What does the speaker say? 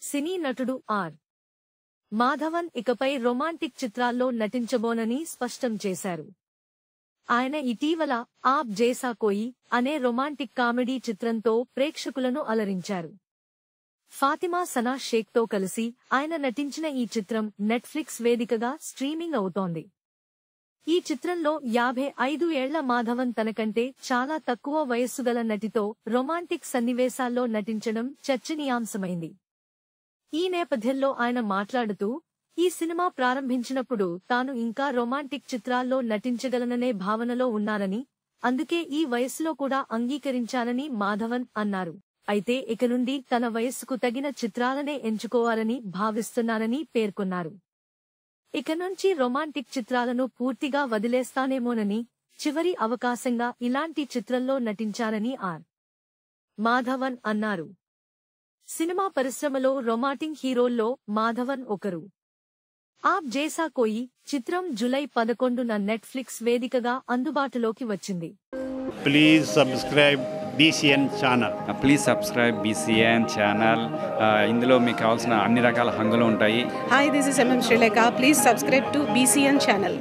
సినీ నటుడు ఆర్. మాధవన్ ఇకపై రొమాంటిక్ చిత్రాల్లో నటించబోనని స్పష్టం చేశారు. ఆయన ఇటీవల ఆప్ జైసా కోయి అనే రొమాంటిక్ కామెడీ చిత్రంతో ప్రేక్షకులను అలరించారు. ఫాతిమా సనా షేక్తో కలిసి ఆయన నటించిన ఈ చిత్రం నెట్ఫ్లిక్స్ వేదికగా స్ట్రీమింగ్ అవుతోంది. ఈ చిత్రంలో 55 ఏళ్ల మాధవన్ తనకంటే చాలా తక్కువ వయస్సుగల నటితో రొమాంటిక్ సన్నివేశాల్లో నటించడం చర్చనీయాంశమైంది. ఈ నేపథ్యంలో ఆయన మాట్లాడుతూ, ఈ సినిమా ప్రారంభించినప్పుడు తాను ఇంకా రొమాంటిక్ చిత్రాల్లో నటించగలననే భావనలో ఉన్నానని, అందుకే ఈ వయస్సులో కూడా అంగీకరించానని మాధవన్ అన్నారు. అయితే ఇక నుండి తన వయస్సుకు తగిన చిత్రాలనే ఎంచుకోవాలని భావిస్తున్నానని పేర్కొన్నారు. ఇక నుంచి రొమాంటిక్ చిత్రాలను పూర్తిగా వదిలేస్తానేమోనని, చివరి అవకాశంగా ఇలాంటి చిత్రంలో నటించానని ఆర్. మాధవన్ అన్నారు. సినిమా పరిశ్రమలో రొమాంటిక్ హీరోల్లో మాధవన్ ఒకరు. ఆప్ జైసా కోయి చిత్రం జూలై 11న నెట్ఫ్లిక్స్ వేదికగా అందుబాటులోకి వచ్చింది. Please subscribe BCN channel. Please subscribe BCN channel. ఇందులో మీకు కావాల్సిన అన్ని రకాల హంగులు ఉంటాయి. Hi, this is MM Sri Lanka. Please subscribe to BCN channel.